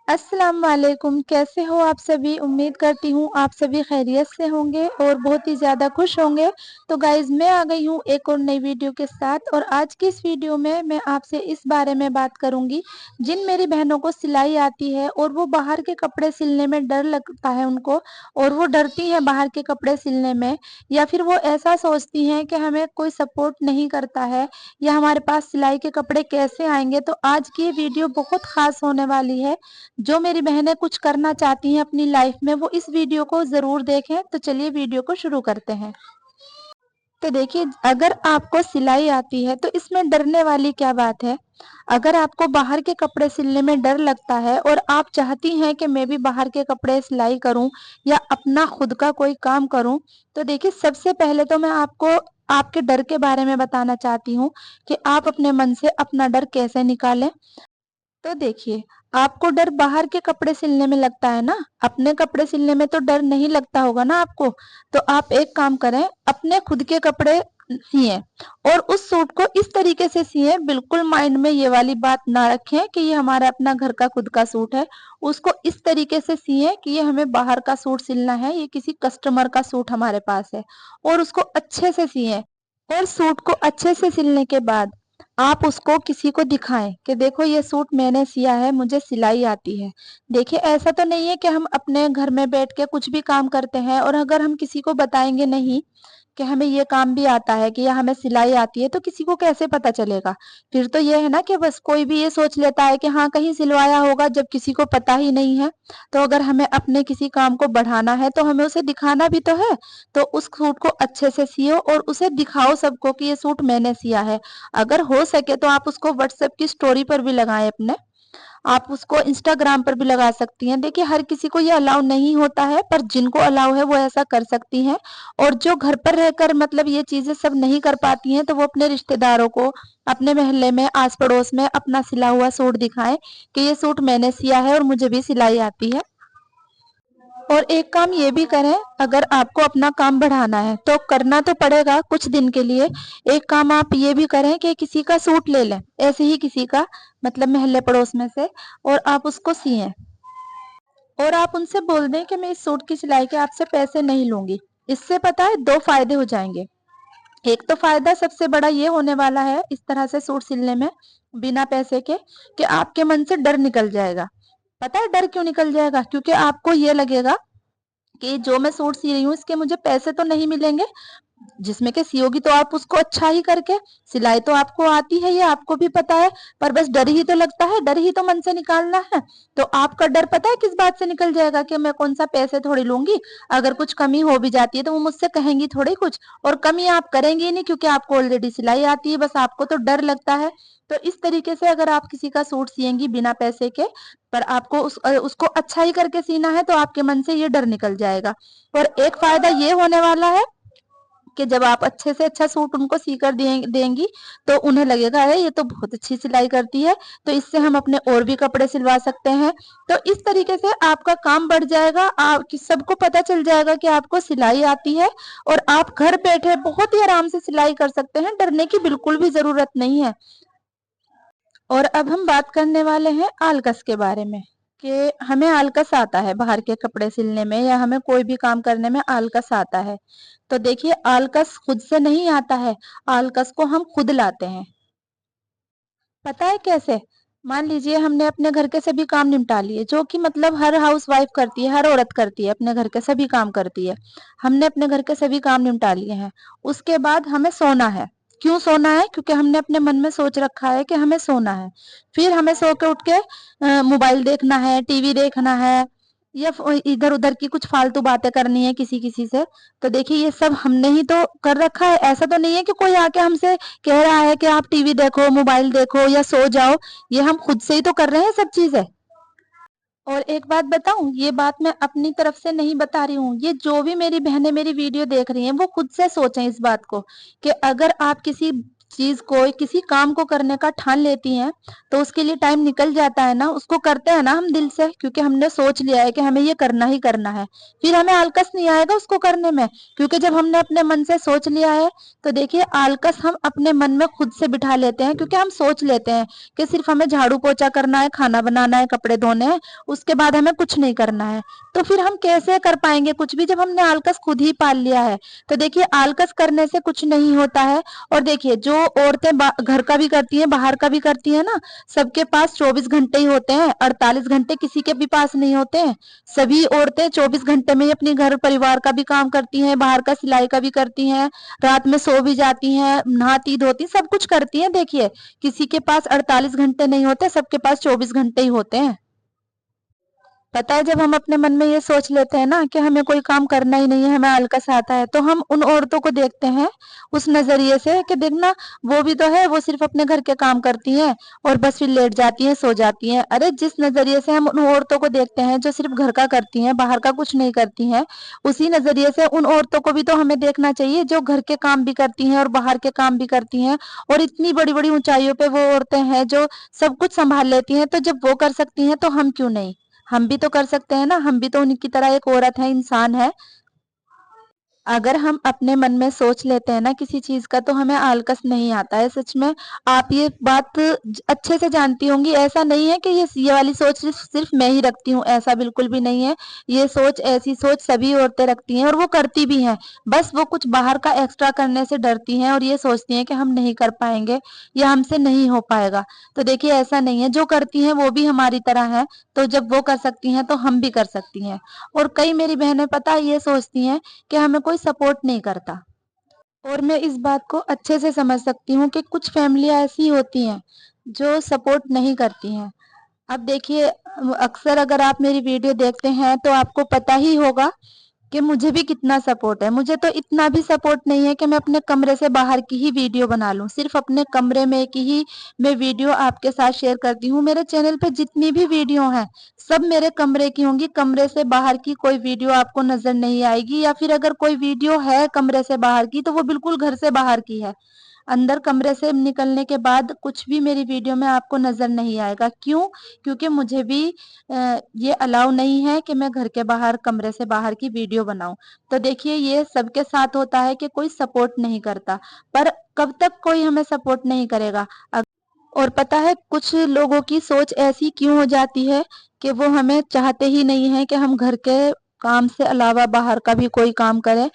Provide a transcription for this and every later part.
अस्सलाम वालेकुम। कैसे हो आप सभी? उम्मीद करती हूँ आप सभी खैरियत से होंगे और बहुत ही ज़्यादा खुश होंगे। तो गाइज़ मैं आ गई हूँ एक और नई वीडियो के साथ, और आज की इस वीडियो में मैं आपसे इस बारे में बात करूँगी, जिन मेरी बहनों को सिलाई आती है और वो बाहर के कपड़े सिलने में डर लगता है उनको, और वो डरती हैं बाहर के कपड़े सिलने में, या फिर वो ऐसा सोचती हैं कि हमें कोई सपोर्ट नहीं करता है या हमारे पास सिलाई के कपड़े कैसे आएंगे। तो आज की ये वीडियो बहुत ख़ास होने वाली है। जो मेरी बहनें कुछ करना चाहती हैं अपनी लाइफ में, वो इस वीडियो को जरूर देखें। तो चलिए वीडियो को शुरू करते हैं। तो देखिए, अगर आपको सिलाई आती है तो इसमें डरने वाली क्या बात है। अगर आपको बाहर के कपड़े सिलने में डर लगता है और आप चाहती हैं कि मैं भी बाहर के कपड़े सिलाई करूं या अपना खुद का कोई काम करूं, तो देखिए, सबसे पहले तो मैं आपको आपके डर के बारे में बताना चाहती हूँ कि आप अपने मन से अपना डर कैसे निकालें। तो देखिए, आपको डर बाहर के कपड़े सिलने में लगता है ना, अपने कपड़े सिलने में तो डर नहीं लगता होगा ना आपको। तो आप एक काम करें, अपने खुद के कपड़े सिए और उस सूट को इस तरीके से सिए, बिल्कुल माइंड में ये वाली बात ना रखें कि ये हमारा अपना घर का खुद का सूट है। उसको इस तरीके से सिए कि ये हमें बाहर का सूट सिलना है, ये किसी कस्टमर का सूट हमारे पास है, और उसको अच्छे से सिए। और सूट को अच्छे से सिलने के बाद आप उसको किसी को दिखाएं कि देखो, ये सूट मैंने सिया है, मुझे सिलाई आती है। देखिए, ऐसा तो नहीं है कि हम अपने घर में बैठ के कुछ भी काम करते हैं और अगर हम किसी को बताएंगे नहीं कि हमें ये काम भी आता है कि या हमें सिलाई आती है, तो किसी को कैसे पता चलेगा। फिर तो ये है ना कि बस कोई भी ये सोच लेता है कि हाँ, कहीं सिलवाया होगा, जब किसी को पता ही नहीं है। तो अगर हमें अपने किसी काम को बढ़ाना है तो हमें उसे दिखाना भी तो है। तो उस सूट को अच्छे से सियो और उसे दिखाओ सबको कि ये सूट मैंने सिया है। अगर हो सके तो आप उसको व्हाट्सएप की स्टोरी पर भी लगाएं अपने, आप उसको इंस्टाग्राम पर भी लगा सकती हैं। देखिए, हर किसी को ये अलाउ नहीं होता है, पर जिनको अलाउ है वो ऐसा कर सकती हैं। और जो घर पर रहकर मतलब ये चीजें सब नहीं कर पाती हैं, तो वो अपने रिश्तेदारों को, अपने मोहल्ले में, आस पड़ोस में अपना सिला हुआ सूट दिखाएं कि ये सूट मैंने सिया है और मुझे भी सिलाई आती है। और एक काम ये भी करें, अगर आपको अपना काम बढ़ाना है तो करना तो पड़ेगा कुछ दिन के लिए। एक काम आप ये भी करें कि किसी का सूट ले लें, ऐसे ही किसी का, मतलब मोहल्ले पड़ोस में से, और आप उसको सिएं। और आप उनसे बोल दें कि मैं इस सूट की सिलाई के आपसे पैसे नहीं लूंगी। इससे पता है दो फायदे हो जाएंगे। एक तो फायदा सबसे बड़ा ये होने वाला है इस तरह से सूट सिलने में, बिना पैसे के, कि आपके मन से डर निकल जाएगा। पता है डर क्यों निकल जाएगा? क्योंकि आपको ये लगेगा कि जो मैं सूट सी रही हूँ इसके मुझे पैसे तो नहीं मिलेंगे। जिसमें के सियोगी तो आप उसको अच्छा ही करके, सिलाई तो आपको आती है, ये आपको भी पता है, पर बस डर ही तो लगता है, डर ही तो मन से निकालना है। तो आपका डर पता है किस बात से निकल जाएगा? कि मैं कौन सा पैसे थोड़ी लूंगी, अगर कुछ कमी हो भी जाती है तो वो मुझसे कहेंगी थोड़ी कुछ, और कमी आप करेंगी ही नहीं क्योंकि आपको ऑलरेडी सिलाई आती है, बस आपको तो डर लगता है। तो इस तरीके से अगर आप किसी का सूट सिएंगी बिना पैसे के, पर आपको उसको अच्छा ही करके सीना है, तो आपके मन से ये डर निकल जाएगा। और एक फायदा ये होने वाला है कि जब आप अच्छे से अच्छा सूट उनको सीकर देंगी, तो उन्हें लगेगा अरे ये तो बहुत अच्छी सिलाई करती है, तो इससे हम अपने और भी कपड़े सिलवा सकते हैं। तो इस तरीके से आपका काम बढ़ जाएगा, आप सबको पता चल जाएगा कि आपको सिलाई आती है, और आप घर बैठे बहुत ही आराम से सिलाई कर सकते हैं, डरने की बिल्कुल भी जरूरत नहीं है। और अब हम बात करने वाले हैं आलकस के बारे में, कि हमें आलकस आता है बाहर के कपड़े सिलने में या हमें कोई भी काम करने में आलकस आता है। तो देखिए, आलकस खुद से नहीं आता है, आलकस को हम खुद लाते हैं। पता है कैसे? मान लीजिए हमने अपने घर के सभी काम निपटा लिए, जो कि मतलब हर हाउस वाइफ करती है, हर औरत करती है, अपने घर के सभी काम करती है। हमने अपने घर के सभी काम निपटा लिए हैं, उसके बाद हमें सोना है। क्यों सोना है? क्योंकि हमने अपने मन में सोच रखा है कि हमें सोना है। फिर हमें सो के उठ के मोबाइल देखना है, टीवी देखना है, या इधर उधर की कुछ फालतू बातें करनी है किसी किसी से। तो देखिए, ये सब हमने ही तो कर रखा है, ऐसा तो नहीं है कि कोई आके हमसे कह रहा है कि आप टीवी देखो, मोबाइल देखो या सो जाओ। ये हम खुद से ही तो कर रहे हैं सब चीजें। और एक बात बताऊं, ये बात मैं अपनी तरफ से नहीं बता रही हूँ, ये जो भी मेरी बहनें मेरी वीडियो देख रही हैं वो खुद से सोचें इस बात को, कि अगर आप किसी चीज को, किसी काम को करने का ठान लेती हैं तो उसके लिए टाइम निकल जाता है ना, उसको करते हैं ना हम दिल से, क्योंकि हमने सोच लिया है कि हमें ये करना ही करना है। फिर हमें आलकस नहीं आएगा उसको करने में, क्योंकि जब हमने अपने मन से सोच लिया है तो देखिए आलकस हम अपने मन में खुद से बिठा लेते हैं, क्योंकि हम सोच लेते हैं कि सिर्फ हमें झाड़ू पोछा करना है, खाना बनाना है, कपड़े धोने हैं, उसके बाद हमें कुछ नहीं करना है। तो फिर हम कैसे कर पाएंगे कुछ भी जब हमने आलकस खुद ही पाल लिया है। तो देखिए आलकस करने से कुछ नहीं होता है। और देखिए जो औरतें घर का भी करती हैं बाहर का भी करती हैं ना, सबके पास 24 घंटे ही होते हैं, 48 घंटे किसी के भी पास नहीं होते हैं। सभी औरतें 24 घंटे में ही अपनी घर परिवार का भी काम करती हैं, बाहर का सिलाई का भी करती हैं, रात में सो भी जाती हैं, नहाती धोती सब कुछ करती हैं। देखिए किसी के पास 48 घंटे नहीं होते, सबके पास 24 घंटे ही होते हैं। पता है जब हम अपने मन में ये सोच लेते हैं ना कि हमें कोई काम करना ही नहीं है, हमें आलकस आता है, तो हम उन औरतों को देखते हैं उस नजरिए से कि देखना वो भी तो है, वो सिर्फ अपने घर के काम करती हैं और बस फिर लेट जाती हैं, सो जाती हैं। अरे जिस नजरिए से हम उन औरतों को देखते हैं जो सिर्फ घर का करती हैं, बाहर का कुछ नहीं करती हैं, उसी नजरिए से उन औरतों को भी तो हमें देखना चाहिए जो घर के काम भी करती हैं और बाहर के काम भी करती हैं। और इतनी बड़ी बड़ी ऊंचाइयों पे वो औरतें हैं जो सब कुछ संभाल लेती हैं, तो जब वो कर सकती हैं तो हम क्यों नहीं, हम भी तो कर सकते हैं ना, हम भी तो उन्हीं की तरह एक औरत है, इंसान है। अगर हम अपने मन में सोच लेते हैं ना किसी चीज का तो हमें आलकस नहीं आता है। सच में आप ये बात अच्छे से जानती होंगी। ऐसा नहीं है कि ये वाली सोच सिर्फ मैं ही रखती हूँ, ऐसा बिल्कुल भी नहीं है। ये सोच, ऐसी सोच सभी औरतें रखती हैं और वो करती भी हैं। बस वो कुछ बाहर का एक्स्ट्रा करने से डरती हैं और ये सोचती हैं कि हम नहीं कर पाएंगे या हमसे नहीं हो पाएगा। तो देखिए ऐसा नहीं है, जो करती हैं वो भी हमारी तरह है, तो जब वो कर सकती हैं तो हम भी कर सकती हैं। और कई मेरी बहनें पता है ये सोचती हैं कि हमें कोई सपोर्ट नहीं करता। और मैं इस बात को अच्छे से समझ सकती हूँ कि कुछ फैमिलियाँ ऐसी होती हैं जो सपोर्ट नहीं करती हैं। अब देखिए अक्सर अगर आप मेरी वीडियो देखते हैं तो आपको पता ही होगा कि मुझे भी कितना सपोर्ट है। मुझे तो इतना भी सपोर्ट नहीं है कि मैं अपने कमरे से बाहर की ही वीडियो बना लूं, सिर्फ अपने कमरे में की ही मैं वीडियो आपके साथ शेयर करती हूँ। मेरे चैनल पे जितनी भी वीडियो हैं सब मेरे कमरे की होंगी, कमरे से बाहर की कोई वीडियो आपको नजर नहीं आएगी, या फिर अगर कोई वीडियो है कमरे से बाहर की तो वो बिल्कुल घर से बाहर की है। अंदर कमरे से निकलने के बाद कुछ भी मेरी वीडियो में आपको नजर नहीं आएगा। क्यों? क्योंकि मुझे भी ये अलाउ नहीं है कि मैं घर के बाहर कमरे से बाहर की वीडियो बनाऊं। तो देखिए ये सबके साथ होता है कि कोई सपोर्ट नहीं करता, पर कब तक कोई हमें सपोर्ट नहीं करेगा। और पता है कुछ लोगों की सोच ऐसी क्यों हो जाती है कि वो हमें चाहते ही नहीं है कि हम घर के काम से अलावा बाहर का भी कोई काम करें।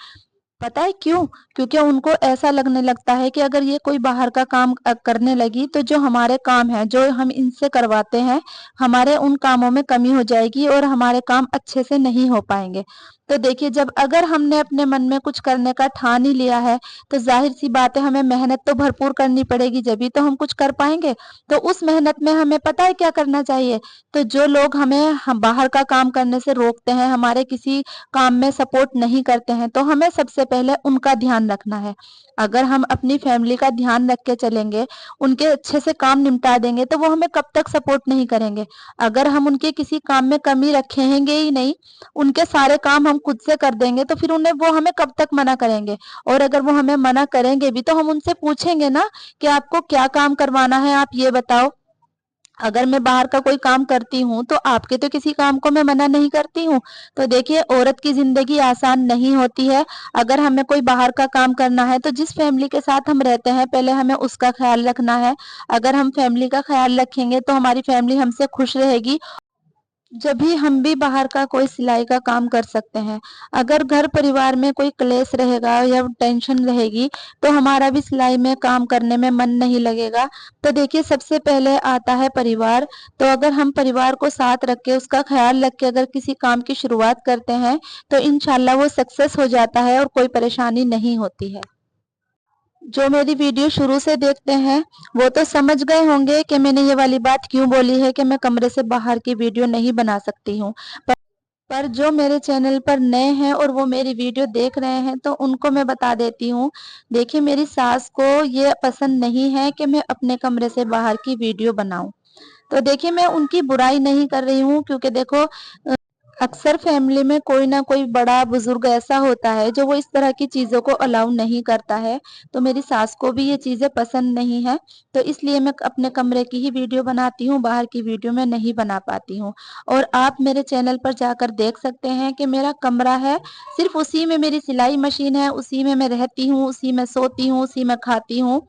पता है क्यों? क्योंकि उनको ऐसा लगने लगता है कि अगर ये कोई बाहर का काम करने लगी तो जो हमारे काम है जो हम इनसे करवाते हैं, हमारे उन कामों में कमी हो जाएगी और हमारे काम अच्छे से नहीं हो पाएंगे। तो देखिए जब अगर हमने अपने मन में कुछ करने का ठान ही लिया है तो जाहिर सी बात है हमें मेहनत तो भरपूर करनी पड़ेगी, जब तो हम कुछ कर पाएंगे। तो उस मेहनत में हमें पता है क्या करना चाहिए? तो जो लोग हमें हम बाहर का काम करने से रोकते हैं, हमारे किसी काम में सपोर्ट नहीं करते हैं, तो हमें सबसे पहले उनका ध्यान रखना है। अगर हम अपनी फैमिली का ध्यान रख के चलेंगे, उनके अच्छे से काम निपटा देंगे, तो वो हमें कब तक सपोर्ट नहीं करेंगे। अगर हम उनके किसी काम में कमी रखेंगे ही नहीं, उनके सारे काम हम खुद से कर देंगे, तो फिर उन्हें वो हमें कब तक मना करेंगे। और अगर वो हमें मना करेंगे भी तो हम उनसे पूछेंगे ना कि आपको क्या काम करवाना है, आप ये बताओ। अगर मैं बाहर का कोई काम करती हूँ तो आपके तो किसी काम को मैं मना नहीं करती हूँ। तो देखिए औरत की जिंदगी आसान नहीं होती है। अगर हमें कोई बाहर का काम करना है तो जिस फैमिली के साथ हम रहते हैं पहले हमें उसका ख्याल रखना है। अगर हम फैमिली का ख्याल रखेंगे तो हमारी फैमिली हमसे खुश रहेगी। जब भी हम भी बाहर का कोई सिलाई का काम कर सकते हैं। अगर घर परिवार में कोई क्लेश रहेगा या टेंशन रहेगी तो हमारा भी सिलाई में काम करने में मन नहीं लगेगा। तो देखिए सबसे पहले आता है परिवार। तो अगर हम परिवार को साथ रख के उसका ख्याल रख के अगर किसी काम की शुरुआत करते हैं तो इंशाल्लाह वो सक्सेस हो जाता है और कोई परेशानी नहीं होती है। जो मेरी वीडियो शुरू से देखते हैं वो तो समझ गए होंगे कि मैंने ये वाली बात क्यों बोली है कि मैं कमरे से बाहर की वीडियो नहीं बना सकती हूँ। पर जो मेरे चैनल पर नए हैं और वो मेरी वीडियो देख रहे हैं तो उनको मैं बता देती हूँ। देखिए मेरी सास को ये पसंद नहीं है कि मैं अपने कमरे से बाहर की वीडियो बनाऊं। तो देखिए मैं उनकी बुराई नहीं कर रही हूँ, क्योंकि देखो अक्सर फैमिली में कोई ना कोई बड़ा बुजुर्ग ऐसा होता है जो वो इस तरह की चीज़ों को अलाउ नहीं करता है। तो मेरी सास को भी ये चीज़ें पसंद नहीं है, तो इसलिए मैं अपने कमरे की ही वीडियो बनाती हूँ, बाहर की वीडियो मैं नहीं बना पाती हूँ। और आप मेरे चैनल पर जाकर देख सकते हैं कि मेरा कमरा है, सिर्फ़ उसी में मेरी सिलाई मशीन है, उसी में मैं रहती हूँ, उसी में सोती हूँ, उसी में खाती हूँ।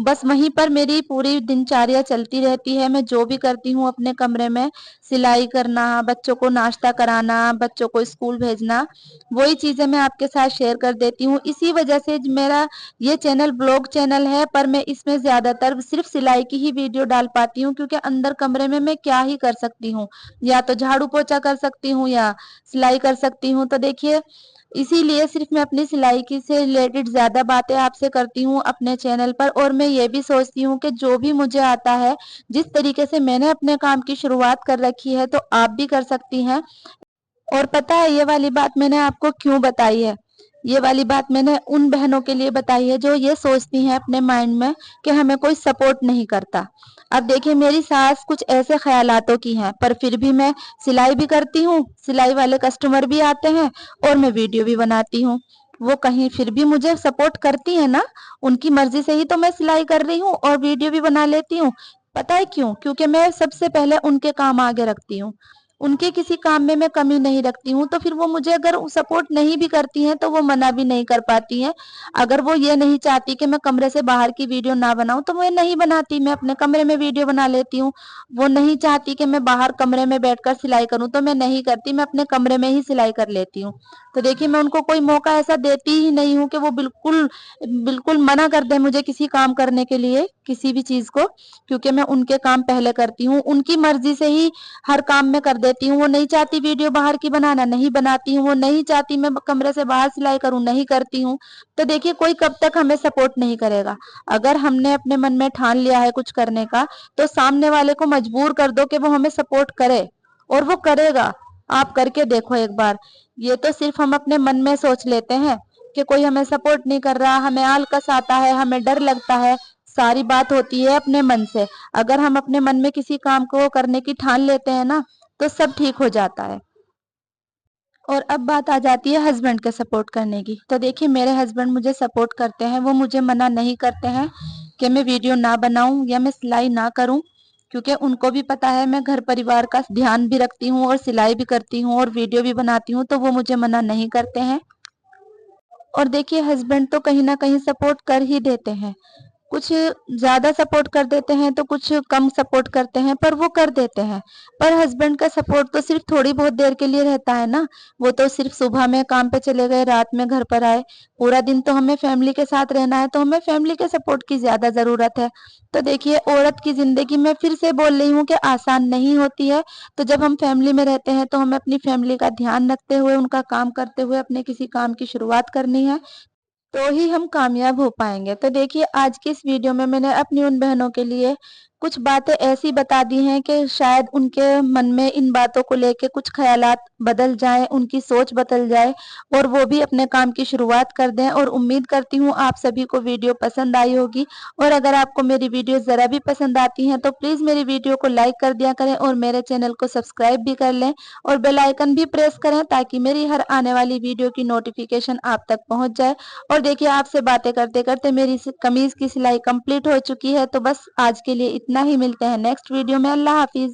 बस वहीं पर मेरी पूरी दिनचर्या चलती रहती है। मैं जो भी करती हूँ अपने कमरे में, सिलाई करना, बच्चों को नाश्ता कराना, बच्चों को स्कूल भेजना, वही चीज़ें मैं आपके साथ शेयर कर देती हूँ। इसी वजह से मेरा ये चैनल ब्लॉग चैनल है, पर मैं इसमें ज़्यादातर सिर्फ़ सिलाई की ही वीडियो डाल पाती हूँ, क्योंकि अंदर कमरे में मैं क्या ही कर सकती हूँ? या तो झाड़ू-पोछा कर सकती हूँ या सिलाई कर सकती हूँ। तो देखिए, इसीलिए सिर्फ़ मैं अपनी सिलाई की से रिलेटेड ज़्यादा बातें आपसे करती हूँ अपने चैनल पर, और मैं ये भी सोचती हूँ कि जो भी मुझे आता है, जिस तरीके से मैंने अपने काम की शुरुआत कर रखी है, तो आप भी कर सकती हैं। और पता है, ये वाली बात मैंने आपको क्यों बताई है? ये वाली बात मैंने उन बहनों के लिए बताई है जो ये सोचती हैं अपने माइंड में कि हमें कोई सपोर्ट नहीं करता। अब देखिए, मेरी सास कुछ ऐसे ख़यालातों की हैं, पर फिर भी मैं सिलाई भी करती हूँ, सिलाई वाले कस्टमर भी आते हैं और मैं वीडियो भी बनाती हूँ। वो कहीं फिर भी मुझे सपोर्ट करती हैं ना, उनकी मर्ज़ी से ही तो मैं सिलाई कर रही हूँ और वीडियो भी बना लेती हूँ। पता है क्यों? क्योंकि मैं सबसे पहले उनके काम आगे रखती हूँ। उनके किसी काम में मैं कमी नहीं रखती हूँ, तो फिर वो मुझे अगर सपोर्ट नहीं भी करती हैं, तो वो मना भी नहीं कर पाती हैं। अगर वो ये नहीं चाहती कि मैं कमरे से बाहर की वीडियो ना बनाऊँ, तो मैं नहीं बनाती, मैं अपने कमरे में वीडियो बना लेती हूँ। वो नहीं चाहती कि मैं बाहर कमरे में बैठकर सिलाई करूँ, तो मैं नहीं करती, मैं अपने कमरे में ही सिलाई कर लेती हूँ। तो देखिए, मैं उनको कोई मौका ऐसा देती ही नहीं हूँ कि वो बिल्कुल बिल्कुल मना कर दें मुझे किसी काम करने के लिए, किसी भी चीज़ को, क्योंकि मैं उनके काम पहले करती हूँ। उनकी मर्ज़ी से ही हर काम मैं कर देती हूँ। वो नहीं चाहती वीडियो बाहर की बनाना, नहीं बनाती हूँ। वो नहीं चाहती मैं कमरे से बाहर सिलाई करूँ, नहीं करती हूँ। तो देखिए, कोई कब तक हमें सपोर्ट नहीं करेगा। अगर हमने अपने मन में ठान लिया है कुछ करने का, तो सामने वाले को मजबूर कर दो कि वो हमें सपोर्ट करे, और वो करेगा। आप करके देखो एक बार। ये तो सिर्फ हम अपने मन में सोच लेते हैं कि कोई हमें सपोर्ट नहीं कर रहा, हमें आलकस आता है, हमें डर लगता है। सारी बात होती है अपने मन से। अगर हम अपने मन में किसी काम को करने की ठान लेते हैं ना, तो सब ठीक हो जाता है। और अब बात आ जाती है हस्बैंड के सपोर्ट करने की। तो देखिए, मेरे हस्बैंड मुझे सपोर्ट करते हैं, वो मुझे मना नहीं करते हैं कि मैं वीडियो ना बनाऊं या मैं सिलाई ना करूं, क्योंकि उनको भी पता है मैं घर परिवार का ध्यान भी रखती हूँ और सिलाई भी करती हूँ और वीडियो भी बनाती हूँ, तो वो मुझे मना नहीं करते हैं। और देखिए, हस्बैंड तो कहीं ना कहीं सपोर्ट कर ही देते हैं। कुछ ज़्यादा सपोर्ट कर देते हैं, तो कुछ कम सपोर्ट करते हैं, पर वो कर देते हैं। पर हस्बैंड का सपोर्ट तो सिर्फ़ थोड़ी बहुत देर के लिए रहता है ना, वो तो सिर्फ़ सुबह में काम पे चले गए, रात में घर पर आए। पूरा दिन तो हमें फैमिली के साथ रहना है, तो हमें फैमिली के सपोर्ट की ज़्यादा ज़रूरत है। तो देखिए, औरत की ज़िंदगी मैं फिर से बोल रही हूँ कि आसान नहीं होती है। तो जब हम फैमिली में रहते हैं, तो हमें अपनी फैमिली का ध्यान रखते हुए, उनका काम करते हुए अपने किसी काम की शुरुआत करनी है। तो ही हम कामयाब हो पाएँगे। तो देखिए, आज की इस वीडियो में मैंने अपनी उन बहनों के लिए कुछ बातें ऐसी बता दी हैं कि शायद उनके मन में इन बातों को लेके कुछ ख़यालात बदल जाएँ, उनकी सोच बदल जाए और वो भी अपने काम की शुरुआत कर दें। और उम्मीद करती हूँ आप सभी को वीडियो पसंद आई होगी, और अगर आपको मेरी वीडियो ज़रा भी पसंद आती हैं, तो प्लीज़ मेरी वीडियो को लाइक कर दिया करें और मेरे चैनल को सब्सक्राइब भी कर लें और बेल आइकन भी प्रेस करें, ताकि मेरी हर आने वाली वीडियो की नोटिफ़िकेशन आप तक पहुँच जाए। और देखिए, आपसे बातें करते-करते मेरी कमीज़ की सिलाई कंप्लीट हो चुकी है। तो बस आज के लिए इतना ही, मिलते हैं नेक्स्ट वीडियो में। अल्लाह हाफ़िज़।